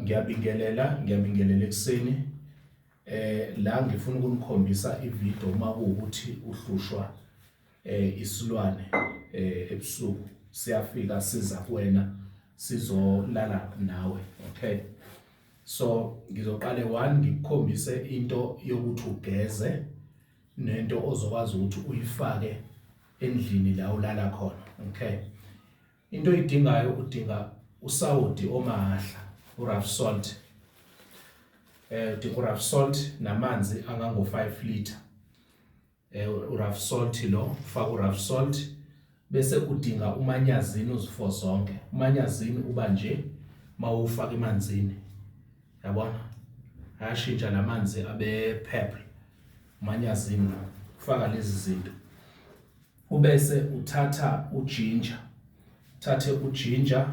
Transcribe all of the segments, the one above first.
ngiyabingelela ekseni. La ngifuna ukunikhombisa ivideo uma kuwukuthi uhlushwa isilwane ebusuku siyafika siza kuwena sizolala nawe. Okay, so ngizoqale 1 ngikukhombise into yokuthi ugeze nento ozokwazi ukuthi uyifake endlini la ulala khona. Okay, into oyidingayo udinga usawoti omahla, rough salt. Udinga rough salt namanzi angango 5 liter. Rough salt lo, ufaka rough salt bese udinga umanyazini uzifo zonke. Umanyazini uba nje mawufaka emanzini, yabona ayashintsha lamanzi abe purple. Umanyazini ufaka lezi zinto, ubese uthatha uginger, thathe uginger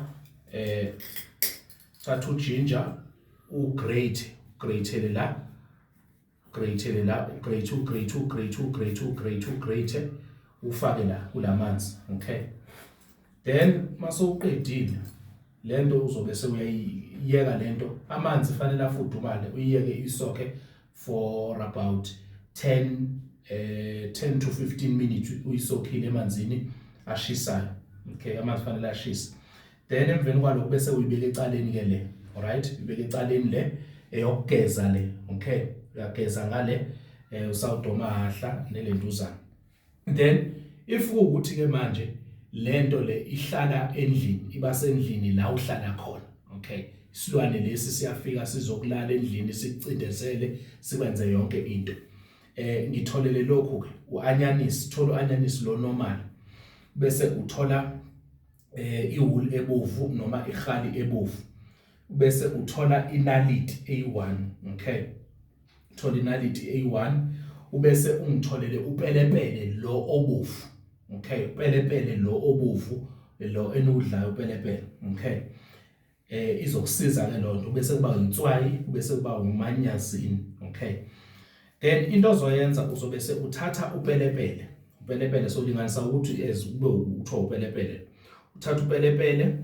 ugrate ufake la kulamanzi. Okay, then mase uqedile lento uzobe sewuyayiyeka lento, amanzi fanele afudumale, uyiyeke isoke for about 10 to 15 minutes uyisokhile emanzini ashisayo. Okay, amanzi fanele ashisa. Then emveni kwalokho bese uyibeka ecaleni ke le. Alright, ubeka ecaleni le eyokugeza le. Okay, uyageza ngale usawudoma ahla nelentuzana. Then if ukuthi ke manje lento le ihlala endlini, iba sendlini la uhlala khona. Okay, isilwane lesi siyafika sizokulala endlini sikucindezele sikwenze yonke into. Ngitholele lokhu ke uanyanisi, thola uanyanisi lo normal bese uthola iwool ebovu noma ikhali ebovu, bese uthola inaliti A1. Okay, uthola inaliti A1 ubese ungitholele upelepele lo obovu. Okay, upelepele lo obovu lo enudlayo upelepele. Okay, izokusiza ke lonto, bese kuba inswayi, bese kuba umanyazini. Okay, then into ozoyenza uzobe uthatha upelepele solinganisa ukuthi kube uthiwa upelepele. Uthatha upelepele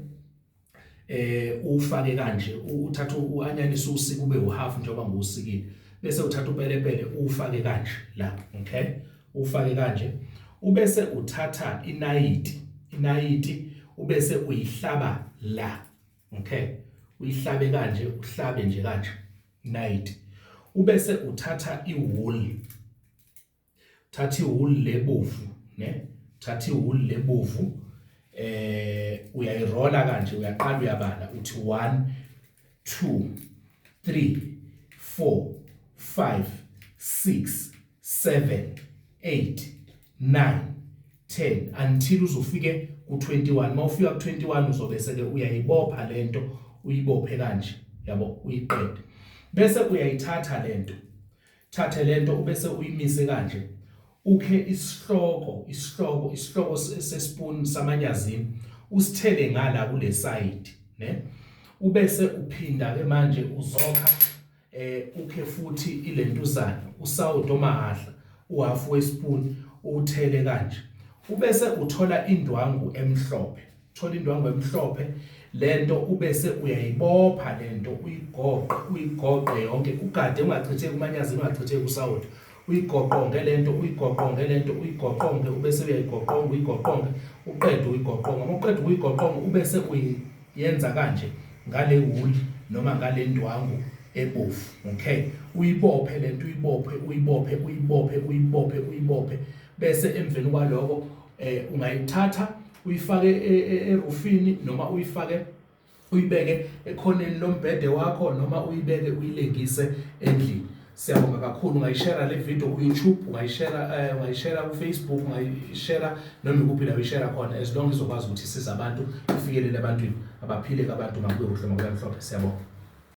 ufake kanje, uthatha uanyanisi usika ube uhalf njengoba ngusikile, bese uthatha upelepele ufake kanje la. Okay, ufake kanje ubese uthatha inayiti ubese uyihlaba la. Okay, uyihlabe kanje, uhlabe nje kanje inayiti, ubese uthatha iwool, thatha iwool lebovu ne, thatha iwool lebovu uyayirola kanje, uyaqala uyabala uthi 1 2 3 4 5 6 7 8 9 10 until uzofike ku21. Mawufika ku21 uzobe seke uyayibopha lento, uyibophe kanje, yabo, uyiqede. Bese uyayithatha lento, thathe lento ubese uyimise kanje, ukhe isihloko sespoon samanyazini usithele ngala kule side ne, ubese uphinda ke manje uzokha ukhe futhi ilentuzana usawudo mahla uhalf wespoon uthele kanje, ubese uthola indwangu emhlophe. Thola indwangu emhlophe lento ubese uyayibopha lento, uyigoqe yonke, ugade ungachitheki kumanyazini, ungachitheki kusawudo, uyigoqonge lento, uyigoqonge ubese uyayigoqonga, uyigoqonge uqede uyigoqonga. Mawuqeda ukuyigoqonga ubese uyenza kanje ngale wool noma ngale ndwangu ebovu. Okay, uyibophe lento, uyibophe bese emveni kwaloko ungayithatha uyifake erufini noma uyibeke ekhoneni lombhede wakho noma uyibeke uyilengise endlini. Siyabonga kakhulu. Ungayishare le video ku YouTube, ungayishare ku Facebook, ungayishare noma ikuphi la uyishare khona, as long as uzokwazi ukuthi isiza abantu, ifikelele ebantwini abaphile abantu makube uhlelo makube mhlophe. Siyabonga.